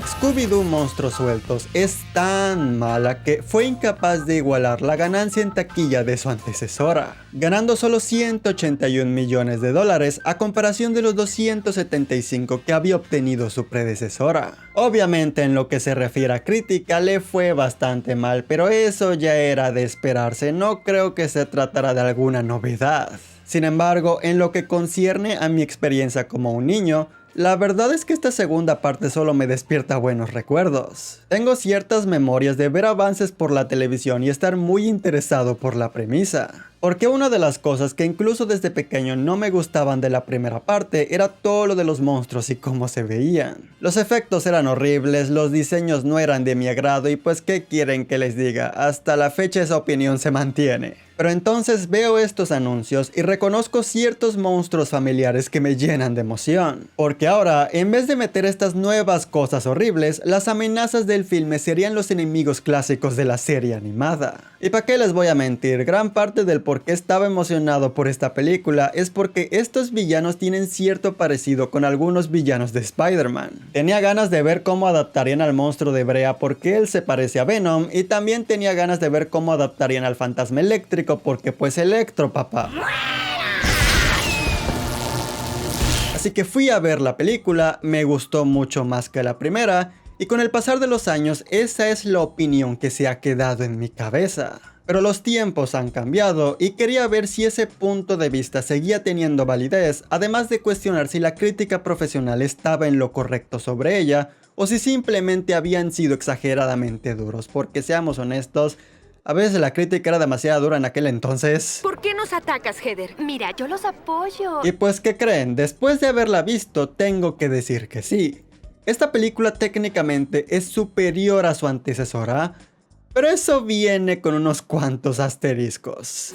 Scooby-Doo Monstruos Sueltos es tan mala que fue incapaz de igualar la ganancia en taquilla de su antecesora, ganando solo $181 millones a comparación de los 275 que había obtenido su predecesora. Obviamente en lo que se refiere a crítica le fue bastante mal, pero eso ya era de esperarse, no creo que se tratara de alguna novedad. Sin embargo, en lo que concierne a mi experiencia como un niño, la verdad es que esta segunda parte solo me despierta buenos recuerdos. Tengo ciertas memorias de ver avances por la televisión y estar muy interesado por la premisa. Porque una de las cosas que incluso desde pequeño no me gustaban de la primera parte era todo lo de los monstruos y cómo se veían. Los efectos eran horribles, los diseños no eran de mi agrado y pues ¿qué quieren que les diga? Hasta la fecha esa opinión se mantiene. Pero entonces veo estos anuncios y reconozco ciertos monstruos familiares que me llenan de emoción. Porque ahora, en vez de meter estas nuevas cosas horribles, las amenazas del filme serían los enemigos clásicos de la serie animada. Y para qué les voy a mentir, gran parte del por qué estaba emocionado por esta película es porque estos villanos tienen cierto parecido con algunos villanos de Spider-Man. Tenía ganas de ver cómo adaptarían al monstruo de Brea porque él se parece a Venom, y también tenía ganas de ver cómo adaptarían al fantasma eléctrico porque pues Electro, papá. Así que fui a ver la película, me gustó mucho más que la primera, y con el pasar de los años esa es la opinión que se ha quedado en mi cabeza. Pero los tiempos han cambiado y quería ver si ese punto de vista seguía teniendo validez, además de cuestionar si la crítica profesional estaba en lo correcto sobre ella, o si simplemente habían sido exageradamente duros, porque seamos honestos, a veces la crítica era demasiado dura en aquel entonces. ¿Por qué nos atacas, Heather? Mira, yo los apoyo. Y pues, ¿qué creen? Después de haberla visto, tengo que decir que sí. Esta película técnicamente es superior a su antecesora, pero eso viene con unos cuantos asteriscos.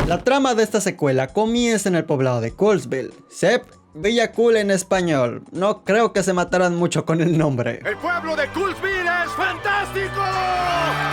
La trama de esta secuela comienza en el poblado de Coolsville. Sep, Villa Cool en español. No creo que se mataran mucho con el nombre. ¡El pueblo de Coolsville es fantástico!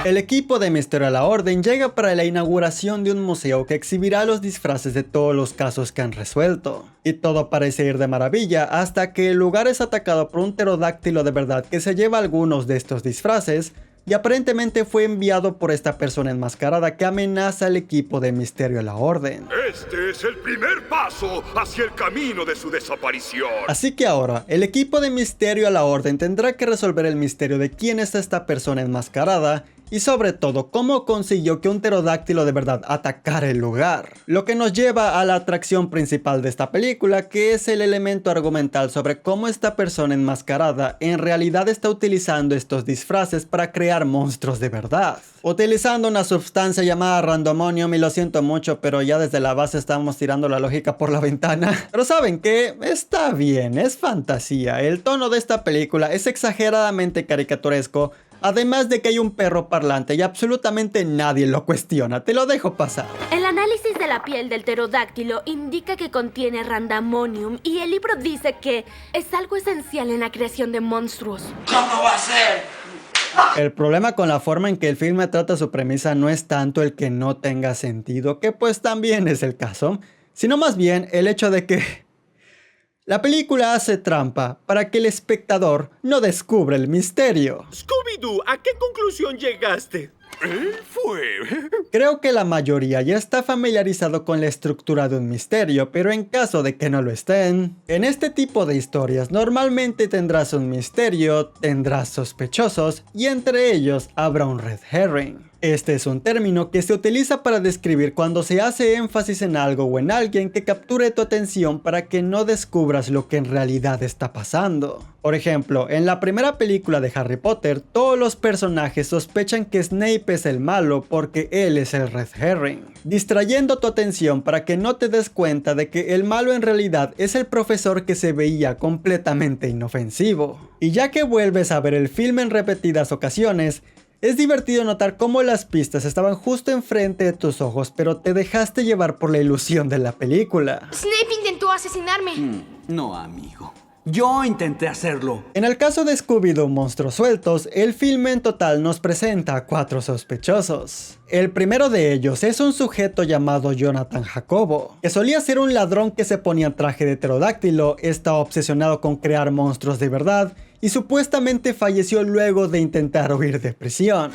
El equipo de Misterio a la Orden llega para la inauguración de un museo que exhibirá los disfraces de todos los casos que han resuelto. Y todo parece ir de maravilla hasta que el lugar es atacado por un pterodáctilo de verdad que se lleva algunos de estos disfraces, y aparentemente fue enviado por esta persona enmascarada que amenaza al equipo de Misterio a la Orden. Este es el primer paso hacia el camino de su desaparición. Así que ahora, el equipo de Misterio a la Orden tendrá que resolver el misterio de quién es esta persona enmascarada, y sobre todo, cómo consiguió que un pterodáctilo de verdad atacara el lugar. Lo que nos lleva a la atracción principal de esta película, que es el elemento argumental sobre cómo esta persona enmascarada en realidad está utilizando estos disfraces para crear monstruos de verdad. Utilizando una sustancia llamada randomonium, y lo siento mucho, pero ya desde la base estamos tirando la lógica por la ventana. Pero ¿saben qué? Está bien, es fantasía. El tono de esta película es exageradamente caricaturesco, además de que hay un perro parlante y absolutamente nadie lo cuestiona. Te lo dejo pasar. El análisis de la piel del pterodáctilo indica que contiene randamonium y el libro dice que es algo esencial en la creación de monstruos. ¿Cómo va a ser? El problema con la forma en que el filme trata su premisa no es tanto el que no tenga sentido, que pues también es el caso, sino más bien el hecho de que la película hace trampa para que el espectador no descubra el misterio. Scooby-Doo, ¿a qué conclusión llegaste? Creo que la mayoría ya está familiarizado con la estructura de un misterio, pero en caso de que no lo estén, en este tipo de historias normalmente tendrás un misterio, tendrás sospechosos y entre ellos habrá un red herring. Este es un término que se utiliza para describir cuando se hace énfasis en algo o en alguien que capture tu atención para que no descubras lo que en realidad está pasando. Por ejemplo, en la primera película de Harry Potter, todos los personajes sospechan que Snape es el malo porque él es el red herring, distrayendo tu atención para que no te des cuenta de que el malo en realidad es el profesor que se veía completamente inofensivo. Y ya que vuelves a ver el filme en repetidas ocasiones, es divertido notar cómo las pistas estaban justo enfrente de tus ojos, pero te dejaste llevar por la ilusión de la película. Snape intentó asesinarme. No, amigo. Yo intenté hacerlo. En el caso de Scooby-Doo Monstruos Sueltos, el filme en total nos presenta a 4 sospechosos. El primero de ellos es un sujeto llamado Jonathan Jacobo, que solía ser un ladrón que se ponía traje de pterodáctilo, estaba obsesionado con crear monstruos de verdad y supuestamente falleció luego de intentar huir de prisión.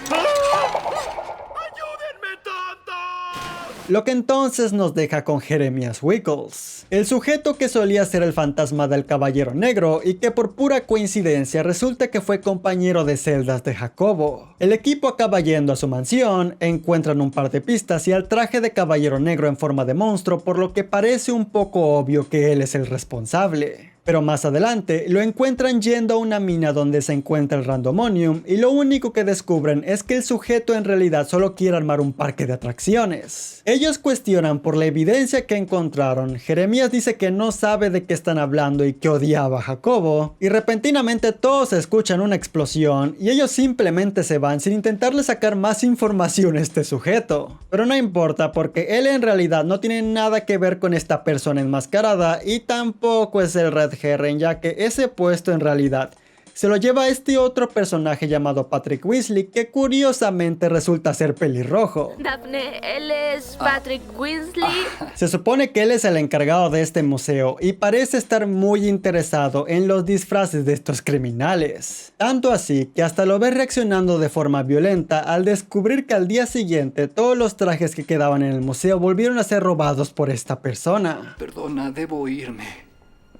Lo que entonces nos deja con Jeremias Wickles, el sujeto que solía ser el fantasma del Caballero Negro y que por pura coincidencia resulta que fue compañero de celdas de Jacobo. El equipo acaba yendo a su mansión, encuentran un par de pistas y al traje de Caballero Negro en forma de monstruo, por lo que parece un poco obvio que él es el responsable. Pero más adelante lo encuentran yendo a una mina donde se encuentra el Randomonium y lo único que descubren es que el sujeto en realidad solo quiere armar un parque de atracciones. Ellos cuestionan por la evidencia que encontraron. Jeremías dice que no sabe de qué están hablando y que odiaba a Jacobo, y repentinamente todos escuchan una explosión y ellos simplemente se van sin intentarle sacar más información a este sujeto. Pero no importa, porque él en realidad no tiene nada que ver con esta persona enmascarada y tampoco es el Red Herring, ya que ese puesto en realidad se lo lleva a este otro personaje llamado Patrick Weasley, que curiosamente resulta ser pelirrojo. Daphne, él es Patrick Weasley. Se supone que él es el encargado de este museo y parece estar muy interesado en los disfraces de estos criminales. Tanto así que hasta lo ves reaccionando de forma violenta al descubrir que al día siguiente todos los trajes que quedaban en el museo volvieron a ser robados por esta persona. Perdona, debo irme.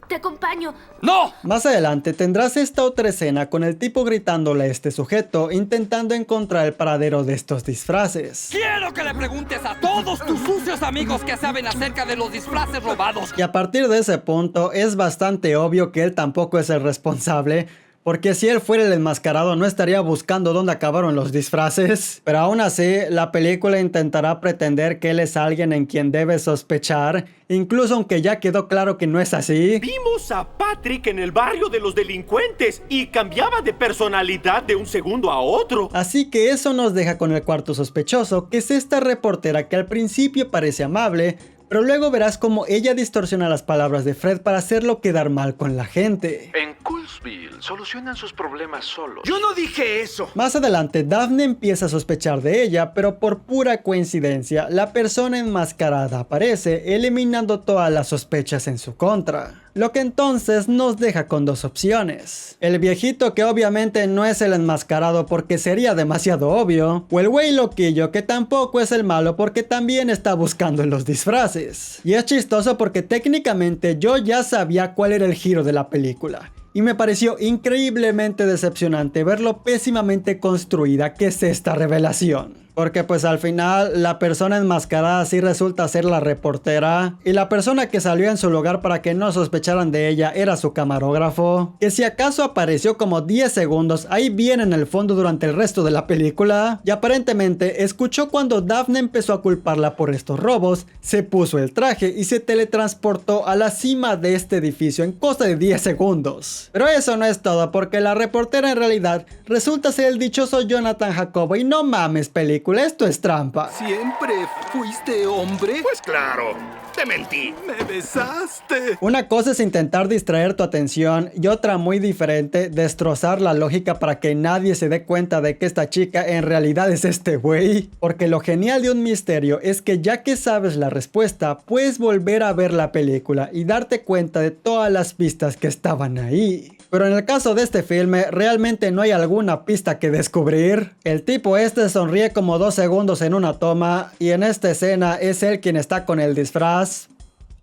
Te acompaño. ¡No! Más adelante tendrás esta otra escena con el tipo gritándole a este sujeto intentando encontrar el paradero de estos disfraces. Quiero que le preguntes a todos tus sucios amigos que saben acerca de los disfraces robados. Y a partir de ese punto es bastante obvio que él tampoco es el responsable, porque si él fuera el enmascarado no estaría buscando dónde acabaron los disfraces. Pero aún así, la película intentará pretender que él es alguien en quien debe sospechar, incluso aunque ya quedó claro que no es así. Vimos a Patrick en el barrio de los delincuentes y cambiaba de personalidad de un segundo a otro. Así que eso nos deja con el cuarto sospechoso, que es esta reportera que al principio parece amable, pero luego verás cómo ella distorsiona las palabras de Fred para hacerlo quedar mal con la gente. En Coolsville solucionan sus problemas solos. Yo no dije eso. Más adelante, Daphne empieza a sospechar de ella, pero por pura coincidencia, la persona enmascarada aparece, eliminando todas las sospechas en su contra. Lo que entonces nos deja con dos opciones. El viejito, que obviamente no es el enmascarado porque sería demasiado obvio, o el güey loquillo, que tampoco es el malo porque también está buscando en los disfraces. Y es chistoso porque técnicamente yo ya sabía cuál era el giro de la película. Y me pareció increíblemente decepcionante ver lo pésimamente construida que es esta revelación. Porque pues al final la persona enmascarada sí resulta ser la reportera, y la persona que salió en su lugar para que no sospecharan de ella era su camarógrafo, que si acaso apareció como 10 segundos ahí bien en el fondo durante el resto de la película, y aparentemente escuchó cuando Daphne empezó a culparla por estos robos, se puso el traje y se teletransportó a la cima de este edificio en cosa de 10 segundos. Pero eso no es todo, porque la reportera en realidad resulta ser el dichoso Jonathan Jacobo, y no mames película, esto es trampa. ¿Siempre fuiste hombre? Pues claro, te mentí. ¡Me besaste! Una cosa es intentar distraer tu atención y otra muy diferente, destrozar la lógica para que nadie se dé cuenta de que esta chica en realidad es este güey. Porque lo genial de un misterio es que ya que sabes la respuesta, puedes volver a ver la película y darte cuenta de todas las pistas que estaban ahí. Pero en el caso de este filme, realmente no hay alguna pista que descubrir. El tipo este sonríe como 2 segundos en una toma, y en esta escena es él quien está con el disfraz.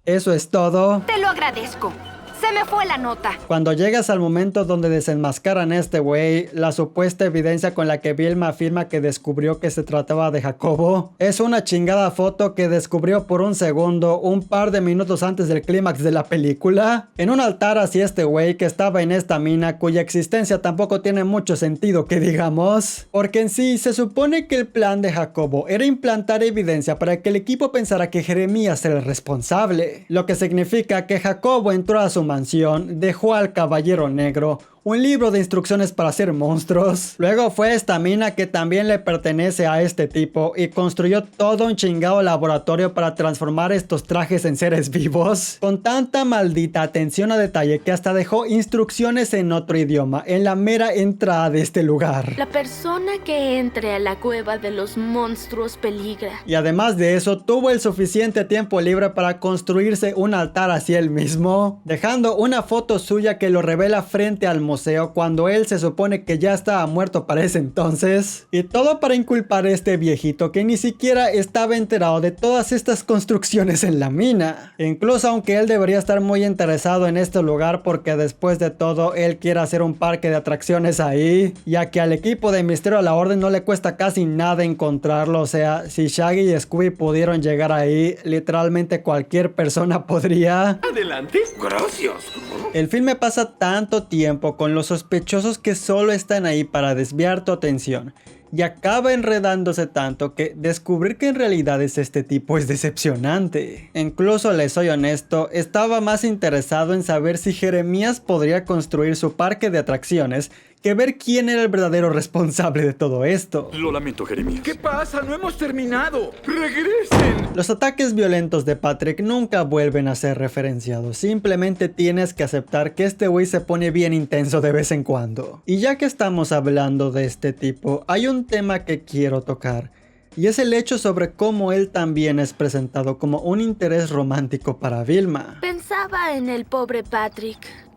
Eso es todo. Te lo agradezco. Se me fue la nota. Cuando llegas al momento donde desenmascaran a este güey, la supuesta evidencia con la que Vilma afirma que descubrió que se trataba de Jacobo es una chingada foto que descubrió por un segundo, un par de minutos antes del clímax de la película, en un altar hacia este güey que estaba en esta mina, cuya existencia tampoco tiene mucho sentido que digamos, porque en sí se supone que el plan de Jacobo era implantar evidencia para que el equipo pensara que Jeremías era el responsable, lo que significa que Jacobo entró a su mansión, dejó al Caballero Negro, un libro de instrucciones para hacer monstruos. Luego fue esta mina que también le pertenece a este tipo y construyó todo un chingado laboratorio para transformar estos trajes en seres vivos. Con tanta maldita atención a detalle que hasta dejó instrucciones en otro idioma en la mera entrada de este lugar. La persona que entre a la cueva de los monstruos peligra. Y además de eso, tuvo el suficiente tiempo libre para construirse un altar hacia él mismo, dejando una foto suya que lo revela frente al museo cuando él se supone que ya estaba muerto para ese entonces. Y todo para inculpar a este viejito que ni siquiera estaba enterado de todas estas construcciones en la mina. Incluso aunque él debería estar muy interesado en este lugar porque después de todo él quiere hacer un parque de atracciones ahí, ya que al equipo de Misterio a la Orden no le cuesta casi nada encontrarlo. O sea, si Shaggy y Scooby pudieron llegar ahí, literalmente cualquier persona podría. Adelante. Gracias. El filme pasa tanto tiempo con los sospechosos que solo están ahí para desviar tu atención y acaba enredándose tanto que descubrir que en realidad es este tipo es decepcionante. Incluso, les soy honesto, estaba más interesado en saber si Jeremías podría construir su parque de atracciones que ver quién era el verdadero responsable de todo esto. Lo lamento, Jeremías. ¿Qué pasa? ¡No hemos terminado! ¡Regresen! Los ataques violentos de Patrick nunca vuelven a ser referenciados. Simplemente tienes que aceptar que este güey se pone bien intenso de vez en cuando. Y ya que estamos hablando de este tipo, hay un tema que quiero tocar. Y es el hecho sobre cómo él también es presentado como un interés romántico para Vilma. Pensaba en el pobre Patrick.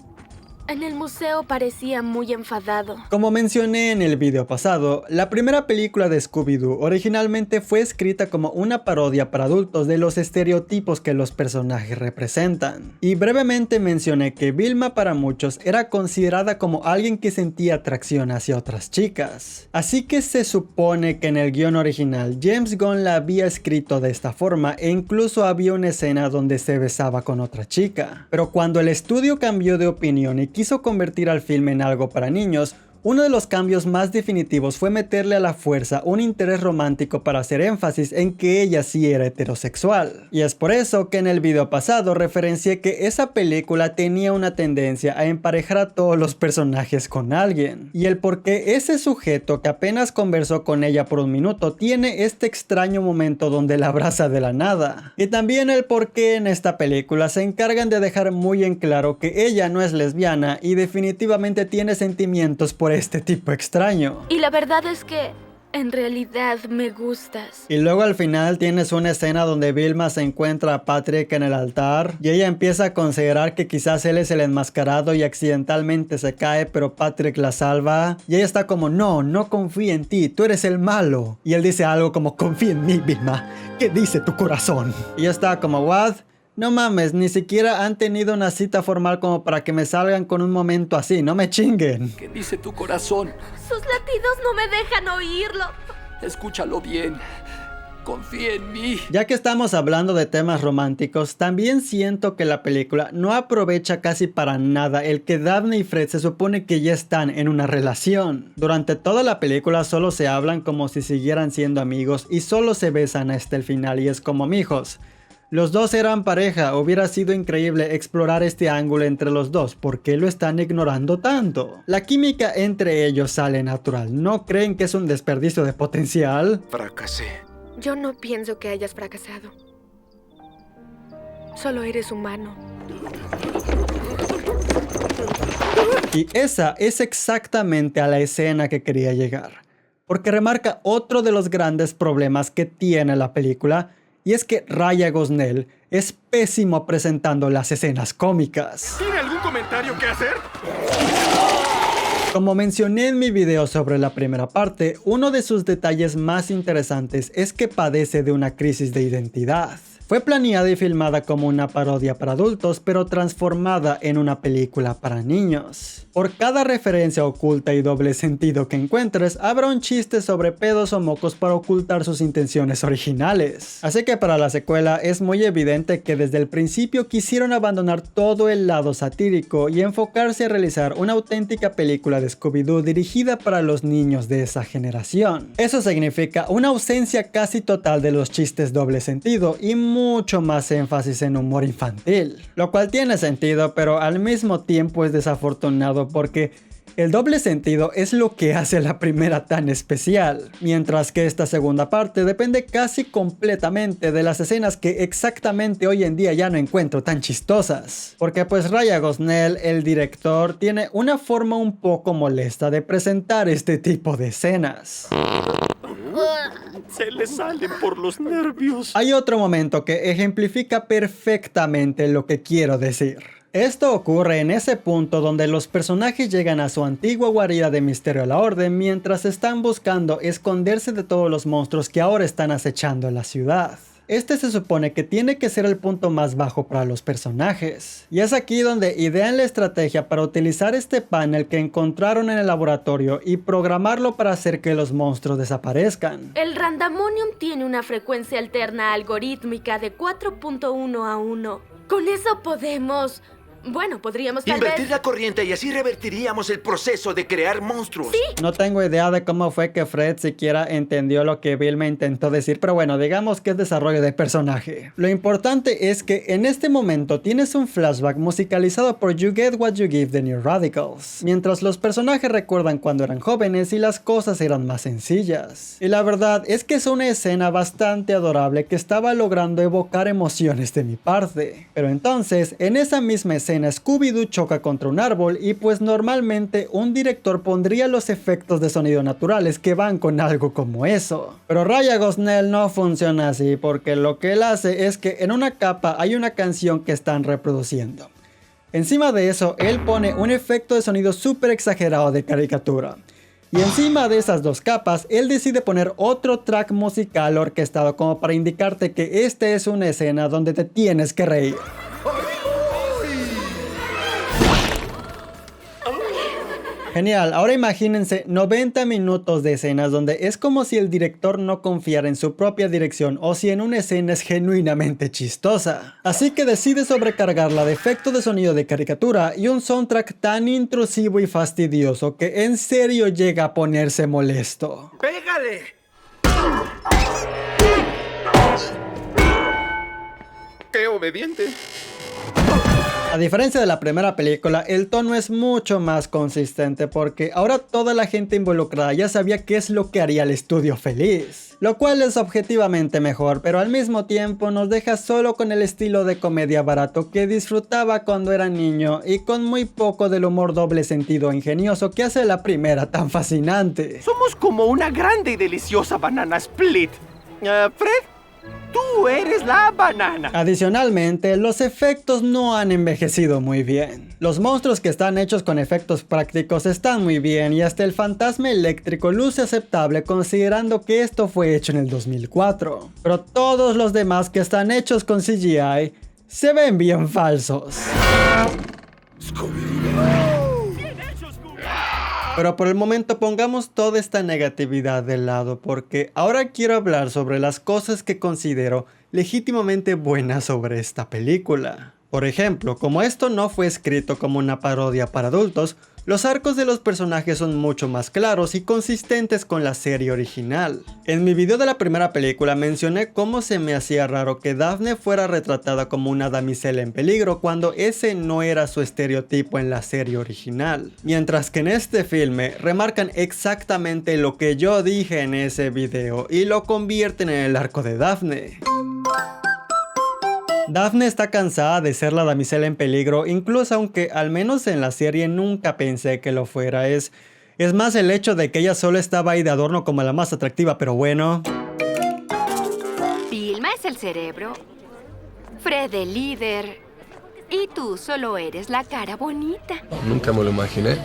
En el museo parecía muy enfadado. Como mencioné en el video pasado, la primera película de Scooby-Doo originalmente fue escrita como una parodia para adultos de los estereotipos que los personajes representan. Y brevemente mencioné que Vilma para muchos era considerada como alguien que sentía atracción hacia otras chicas. Así que se supone que en el guión original James Gunn la había escrito de esta forma e incluso había una escena donde se besaba con otra chica. Pero cuando el estudio cambió de opinión y quiso convertir al filme en algo para niños, uno de los cambios más definitivos fue meterle a la fuerza un interés romántico para hacer énfasis en que ella sí era heterosexual. Y es por eso que en el video pasado referencié que esa película tenía una tendencia a emparejar a todos los personajes con alguien. Y el por qué ese sujeto que apenas conversó con ella por un minuto tiene este extraño momento donde la abraza de la nada. Y también el por qué en esta película se encargan de dejar muy en claro que ella no es lesbiana y definitivamente tiene sentimientos por este tipo extraño. Y la verdad es que en realidad me gustas. Y luego al final tienes una escena donde Vilma se encuentra a Patrick en el altar y ella empieza a considerar que quizás él es el enmascarado y accidentalmente se cae, pero Patrick la salva y ella está como no confío en ti, tú eres el malo. Y él dice algo como confía en mí, Vilma, ¿qué dice tu corazón? Y ella está como what? No mames, ni siquiera han tenido una cita formal como para que me salgan con un momento así, no me chinguen. ¿Qué dice tu corazón? Sus latidos no me dejan oírlo. Escúchalo bien. Confía en mí. Ya que estamos hablando de temas románticos, también siento que la película no aprovecha casi para nada el que Daphne y Fred se supone que ya están en una relación. Durante toda la película solo se hablan como si siguieran siendo amigos y solo se besan hasta el final y es como mijos. Los dos eran pareja, hubiera sido increíble explorar este ángulo entre los dos, ¿por qué lo están ignorando tanto? La química entre ellos sale natural, ¿no creen que es un desperdicio de potencial? Fracasé. Yo no pienso que hayas fracasado. Solo eres humano. Y esa es exactamente a la escena que quería llegar, porque remarca otro de los grandes problemas que tiene la película. Y es que Raya Gosnell es pésimo presentando las escenas cómicas. ¿Tiene algún comentario que hacer? Como mencioné en mi video sobre la primera parte, uno de sus detalles más interesantes es que padece de una crisis de identidad. Fue planeada y filmada como una parodia para adultos, pero transformada en una película para niños. Por cada referencia oculta y doble sentido que encuentres, habrá un chiste sobre pedos o mocos para ocultar sus intenciones originales. Así que para la secuela es muy evidente que desde el principio quisieron abandonar todo el lado satírico y enfocarse a realizar una auténtica película de Scooby-Doo dirigida para los niños de esa generación. Eso significa una ausencia casi total de los chistes doble sentido y mucho más énfasis en humor infantil. Lo cual tiene sentido, pero al mismo tiempo es desafortunado porque El doble sentido es lo que hace la primera tan especial, mientras que esta segunda parte depende casi completamente de las escenas que exactamente hoy en día ya no encuentro tan chistosas. Porque pues Ryan Gosnell, el director, tiene una forma un poco molesta de presentar este tipo de escenas. Se le salen por los nervios. Hay otro momento que ejemplifica perfectamente lo que quiero decir. Esto ocurre en ese punto donde los personajes llegan a su antigua guarida de Misterio a la Orden mientras están buscando esconderse de todos los monstruos que ahora están acechando la ciudad. Este se supone que tiene que ser el punto más bajo para los personajes. Y es aquí donde idean la estrategia para utilizar este panel que encontraron en el laboratorio y programarlo para hacer que los monstruos desaparezcan. El Randamonium tiene una frecuencia alterna algorítmica de 4.1 a 1. Con eso podemos... Bueno, podríamos tal invertir vez... la corriente y así revertiríamos el proceso de crear monstruos. Sí. No tengo idea de cómo fue que Fred siquiera entendió lo que Bill me intentó decir, pero bueno, digamos que es desarrollo de personaje. Lo importante es que en este momento tienes un flashback musicalizado por You Get What You Give The New Radicals, mientras los personajes recuerdan cuando eran jóvenes y las cosas eran más sencillas. Y la verdad es que es una escena bastante adorable que estaba logrando evocar emociones de mi parte. Pero entonces, en esa misma escena, Scooby-Doo choca contra un árbol y pues normalmente un director pondría los efectos de sonido naturales que van con algo como eso. Pero Ryan Gosnell no funciona así porque lo que él hace es que en una capa hay una canción que están reproduciendo. Encima de eso, él pone un efecto de sonido súper exagerado de caricatura. Y encima de esas dos capas, él decide poner otro track musical orquestado como para indicarte que esta es una escena donde te tienes que reír. Genial, ahora imagínense 90 minutos de escenas donde es como si el director no confiara en su propia dirección o si en una escena es genuinamente chistosa. Así que decide sobrecargarla de efectos de sonido de caricatura y un soundtrack tan intrusivo y fastidioso que en serio llega a ponerse molesto. ¡Pégale! ¡Qué obediente! A diferencia de la primera película, el tono es mucho más consistente porque ahora toda la gente involucrada ya sabía qué es lo que haría el estudio feliz. Lo cual es objetivamente mejor, pero al mismo tiempo nos deja solo con el estilo de comedia barato que disfrutaba cuando era niño y con muy poco del humor doble sentido ingenioso que hace la primera tan fascinante. Somos como una grande y deliciosa banana split. Fred, tú eres la banana. Adicionalmente, los efectos no han envejecido muy bien. Los monstruos que están hechos con efectos prácticos están muy bien y hasta el fantasma eléctrico luce aceptable considerando que esto fue hecho en el 2004. Pero todos los demás que están hechos con CGI se ven bien falsos. Pero por el momento pongamos toda esta negatividad de lado porque ahora quiero hablar sobre las cosas que considero legítimamente buenas sobre esta película. Por ejemplo, como esto no fue escrito como una parodia para adultos, los arcos de los personajes son mucho más claros y consistentes con la serie original. En mi video de la primera película mencioné cómo se me hacía raro que Daphne fuera retratada como una damisela en peligro cuando ese no era su estereotipo en la serie original. Mientras que en este filme remarcan exactamente lo que yo dije en ese video y lo convierten en el arco de Daphne. Daphne está cansada de ser la damisela en peligro, incluso aunque al menos en la serie nunca pensé que lo fuera. Es más el hecho de que ella solo estaba ahí de adorno como la más atractiva, pero bueno. Vilma es el cerebro, Fred el líder y tú solo eres la cara bonita. Nunca me lo imaginé,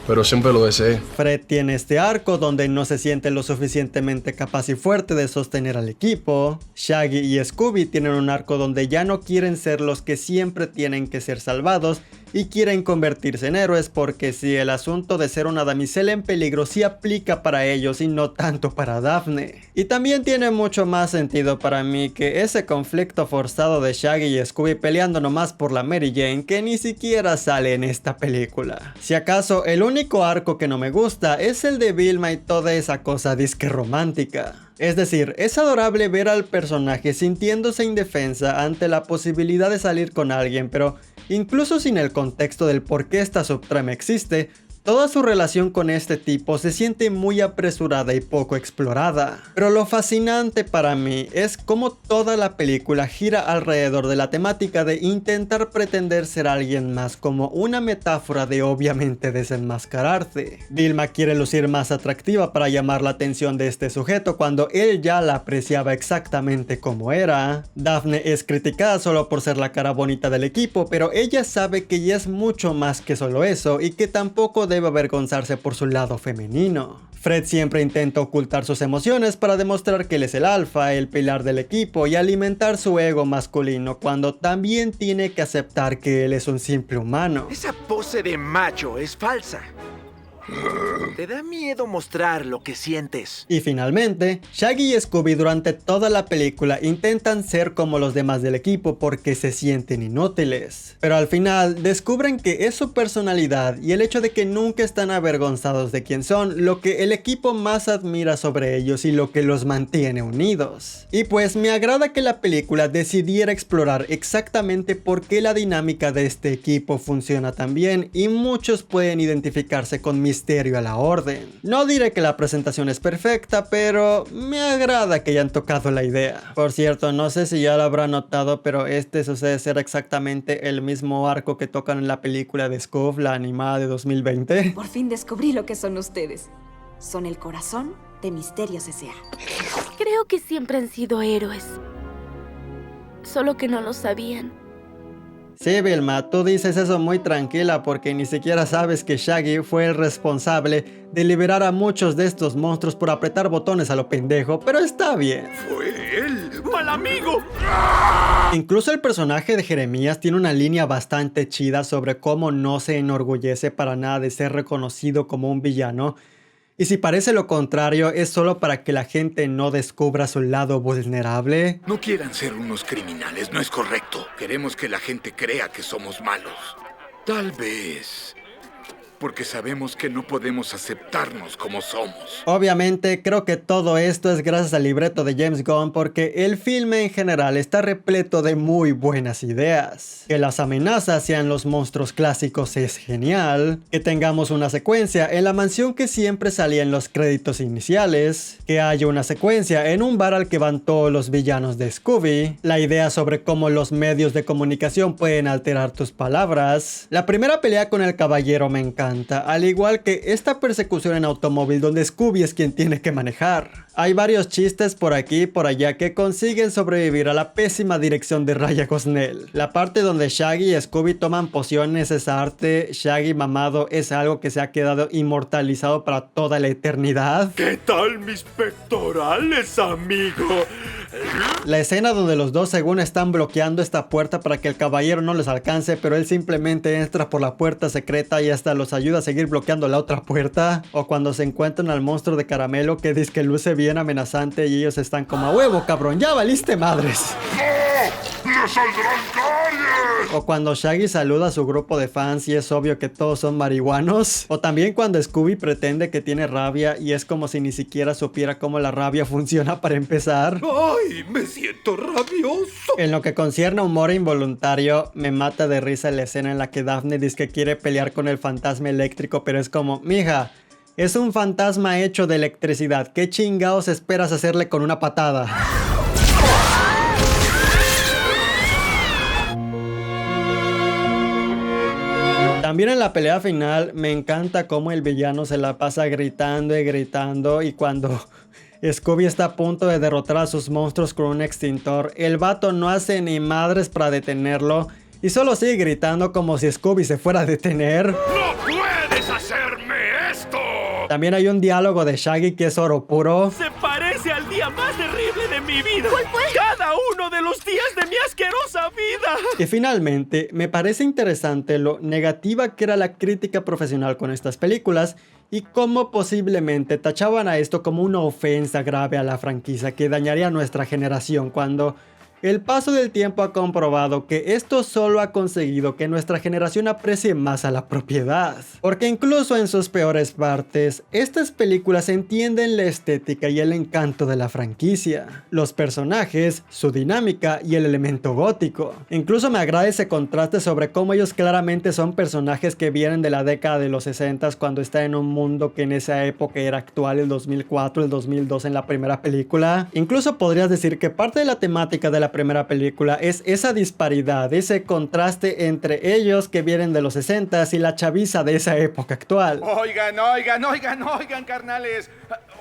pero siempre lo deseé. Fred tiene este arco donde no se siente lo suficientemente capaz y fuerte de sostener al equipo. Shaggy y Scooby tienen un arco donde ya no quieren ser los que siempre tienen que ser salvados y quieren convertirse en héroes porque si el asunto de ser una damisela en peligro sí aplica para ellos y no tanto para Daphne. Y también tiene mucho más sentido para mí que ese conflicto forzado de Shaggy y Scooby peleando nomás por la Mary Jane que ni siquiera sale en esta película. Si acaso el único arco que no me gusta es el de Vilma y toda esa cosa disque romántica. Es decir, es adorable ver al personaje sintiéndose indefensa ante la posibilidad de salir con alguien, pero incluso sin el contexto del por qué esta subtrama existe, Toda su relación con este tipo se siente muy apresurada y poco explorada. Pero lo fascinante para mí es cómo toda la película gira alrededor de la temática de intentar pretender ser alguien más, como una metáfora de obviamente desenmascararse. Vilma quiere lucir más atractiva para llamar la atención de este sujeto cuando él ya la apreciaba exactamente como era. Daphne es criticada solo por ser la cara bonita del equipo, pero ella sabe que ella es mucho más que solo eso y que tampoco debe avergonzarse por su lado femenino. Fred siempre intenta ocultar sus emociones para demostrar que él es el alfa, el pilar del equipo y alimentar su ego masculino, cuando también tiene que aceptar que él es un simple humano. Esa pose de macho es falsa. Te da miedo mostrar lo que sientes. Y finalmente, Shaggy y Scooby durante toda la película intentan ser como los demás del equipo porque se sienten inútiles. Pero al final descubren que es su personalidad y el hecho de que nunca están avergonzados de quién son lo que el equipo más admira sobre ellos y lo que los mantiene unidos. Y pues me agrada que la película decidiera explorar exactamente por qué la dinámica de este equipo funciona tan bien y muchos pueden identificarse con Misterio a la Orden. No diré que la presentación es perfecta, pero me agrada que hayan tocado la idea. Por cierto, no sé si ya lo habrán notado, pero este sucede ser exactamente el mismo arco que tocan en la película de Scoob, la animada de 2020. Por fin descubrí lo que son ustedes. Son el corazón de Misterios S.A. Creo que siempre han sido héroes. Solo que no lo sabían. Sí, Vilma, tú dices eso muy tranquila porque ni siquiera sabes que Shaggy fue el responsable de liberar a muchos de estos monstruos por apretar botones a lo pendejo, pero está bien. ¡Fue él! ¡Mal amigo! Incluso el personaje de Jeremías tiene una línea bastante chida sobre cómo no se enorgullece para nada de ser reconocido como un villano. Y si parece lo contrario, es solo para que la gente no descubra su lado vulnerable. No quieran ser unos criminales, no es correcto. Queremos que la gente crea que somos malos. Tal vez porque sabemos que no podemos aceptarnos como somos. Obviamente, creo que todo esto es gracias al libreto de James Gunn porque el filme en general está repleto de muy buenas ideas. Que las amenazas sean los monstruos clásicos es genial. Que tengamos una secuencia en la mansión que siempre salía en los créditos iniciales. Que haya una secuencia en un bar al que van todos los villanos de Scooby. La idea sobre cómo los medios de comunicación pueden alterar tus palabras. La primera pelea con el caballero me encanta. Al igual que esta persecución en automóvil donde Scooby es quien tiene que manejar. Hay varios chistes por aquí y por allá que consiguen sobrevivir a la pésima dirección de Raya Gosnell. La parte donde Shaggy y Scooby toman pociones, esa arte Shaggy mamado es algo que se ha quedado inmortalizado para toda la eternidad. ¿Qué tal mis pectorales, amigo? La escena donde los dos según están bloqueando esta puerta para que el caballero no les alcance, pero él simplemente entra por la puerta secreta y hasta los ayuda a seguir bloqueando la otra puerta. O cuando se encuentran al monstruo de caramelo que dice que luce bien amenazante y ellos están como a huevo, cabrón, ya valiste madres. ¡No saldrán calles! O cuando Shaggy saluda a su grupo de fans y es obvio que todos son marihuanos. O también cuando Scooby pretende que tiene rabia y es como si ni siquiera supiera cómo la rabia funciona para empezar. ¡Ay, me siento rabioso! En lo que concierne a humor involuntario, me mata de risa la escena en la que Daphne dice que quiere pelear con el fantasma eléctrico, pero es como, mija, es un fantasma hecho de electricidad. ¿Qué chingados esperas hacerle con una patada? También en la pelea final me encanta cómo el villano se la pasa gritando y gritando y cuando Scooby está a punto de derrotar a sus monstruos con un extintor, el vato no hace ni madres para detenerlo y solo sigue gritando como si Scooby se fuera a detener. ¡No puedes hacerme esto! También hay un diálogo de Shaggy que es oro puro. Se parece al día más terrible de mi vida. ¿Cuál fue? Cada uno de los días de mi asquerosa vida. Y finalmente, me parece interesante lo negativa que era la crítica profesional con estas películas y cómo posiblemente tachaban a esto como una ofensa grave a la franquicia que dañaría a nuestra generación cuando El paso del tiempo ha comprobado que esto solo ha conseguido que nuestra generación aprecie más a la propiedad. Porque incluso en sus peores partes, estas películas entienden la estética y el encanto de la franquicia, los personajes, su dinámica y el elemento gótico. Incluso me agrada ese contraste sobre cómo ellos claramente son personajes que vienen de la década de los 60 cuando está en un mundo que en esa época era actual, el 2004, el 2002 en la primera película. Incluso podrías decir que parte de la temática de la primera película es esa disparidad, ese contraste entre ellos que vienen de los 60s y la chaviza de esa época actual. Oigan, carnales.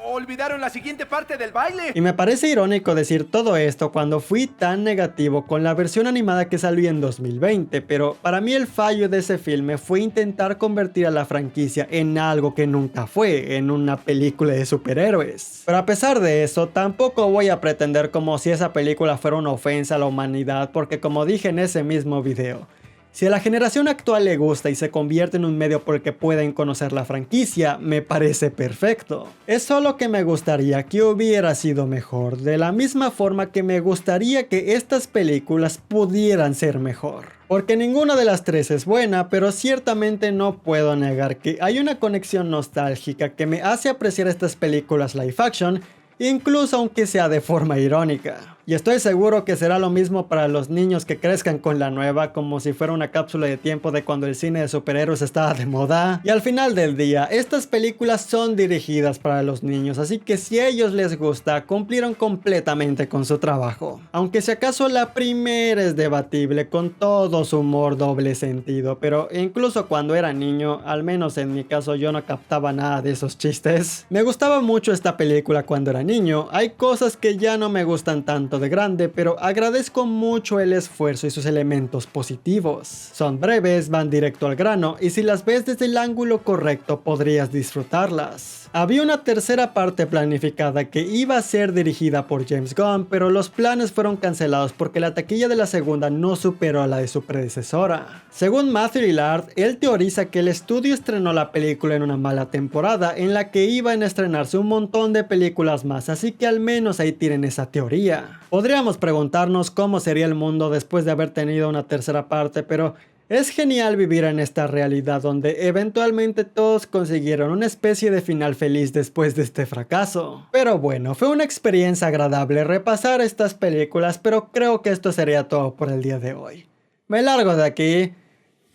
Olvidaron la siguiente parte del baile. Y me parece irónico decir todo esto cuando fui tan negativo con la versión animada que salió en 2020, pero para mí el fallo de ese filme fue intentar convertir a la franquicia en algo que nunca fue, en una película de superhéroes. Pero a pesar de eso, tampoco voy a pretender como si esa película fuera una ofensa a la humanidad, porque como dije en ese mismo video, si a la generación actual le gusta y se convierte en un medio por el que pueden conocer la franquicia, me parece perfecto. Es solo que me gustaría que hubiera sido mejor, de la misma forma que me gustaría que estas películas pudieran ser mejor. Porque ninguna de las tres es buena, pero ciertamente no puedo negar que hay una conexión nostálgica que me hace apreciar estas películas live action, incluso aunque sea de forma irónica. Y estoy seguro que será lo mismo para los niños que crezcan con la nueva, como si fuera una cápsula de tiempo de cuando el cine de superhéroes estaba de moda. Y al final del día, estas películas son dirigidas para los niños, así que si a ellos les gusta, cumplieron completamente con su trabajo. Aunque si acaso la primera es debatible, con todo su humor doble sentido, pero incluso cuando era niño, al menos en mi caso yo no captaba nada de esos chistes. Me gustaba mucho esta película cuando era niño, hay cosas que ya no me gustan tanto de grande, pero agradezco mucho el esfuerzo y sus elementos positivos. Son breves, van directo al grano y si las ves desde el ángulo correcto podrías disfrutarlas. Había una tercera parte planificada que iba a ser dirigida por James Gunn, pero los planes fueron cancelados porque la taquilla de la segunda no superó a la de su predecesora. Según Matthew Lillard, él teoriza que el estudio estrenó la película en una mala temporada en la que iban a estrenarse un montón de películas más, así que al menos ahí tienen esa teoría. Podríamos preguntarnos cómo sería el mundo después de haber tenido una tercera parte, pero es genial vivir en esta realidad donde eventualmente todos consiguieron una especie de final feliz después de este fracaso. Pero bueno, fue una experiencia agradable repasar estas películas, pero creo que esto sería todo por el día de hoy. Me largo de aquí.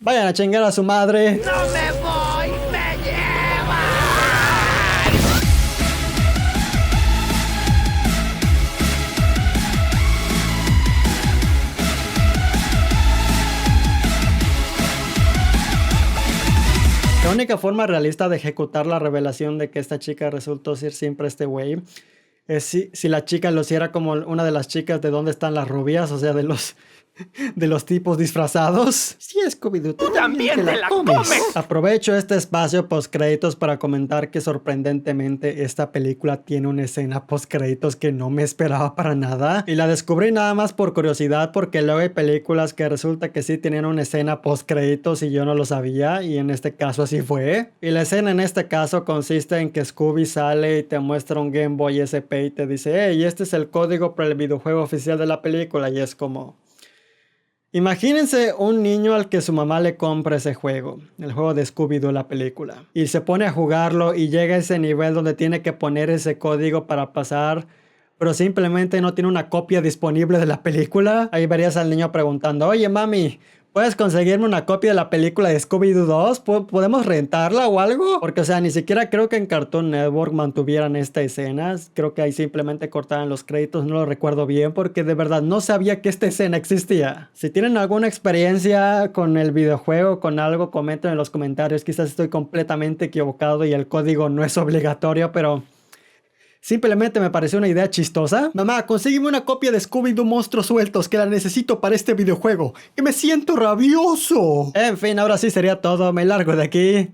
Vayan a chingar a su madre. ¡No me voy! ¡Me llevan! La única forma realista de ejecutar la revelación de que esta chica resultó ser siempre este güey es si la chica lo hiciera como una de las chicas de ¿Dónde están las rubias? O sea, de los tipos disfrazados. Sí, Scooby-Doo, tú también te la comes. Aprovecho este espacio postcréditos para comentar que sorprendentemente esta película tiene una escena postcréditos que no me esperaba para nada. Y la descubrí nada más por curiosidad porque luego hay películas que resulta que sí tenían una escena postcréditos y yo no lo sabía. Y en este caso así fue. Y la escena en este caso consiste en que Scooby sale y te muestra un Game Boy SP y te dice: hey, este es el código para el videojuego oficial de la película. Y es como... imagínense un niño al que su mamá le compra ese juego, el juego de Scooby-Doo, la película, y se pone a jugarlo y llega a ese nivel donde tiene que poner ese código para pasar, pero simplemente no tiene una copia disponible de la película. Ahí verías al niño preguntando: oye mami, ¿puedes conseguirme una copia de la película de Scooby-Doo 2? ¿Podemos rentarla o algo? Porque, o sea, ni siquiera creo que en Cartoon Network mantuvieran esta escena. Creo que ahí simplemente cortaban los créditos, no lo recuerdo bien, porque de verdad no sabía que esta escena existía. Si tienen alguna experiencia con el videojuego, con algo, comenten en los comentarios. Quizás estoy completamente equivocado y el código no es obligatorio, pero... simplemente me pareció una idea chistosa. Mamá, consígueme una copia de Scooby-Doo Monstruos Sueltos, que la necesito para este videojuego. ¡Que me siento rabioso! En fin, ahora sí sería todo. Me largo de aquí.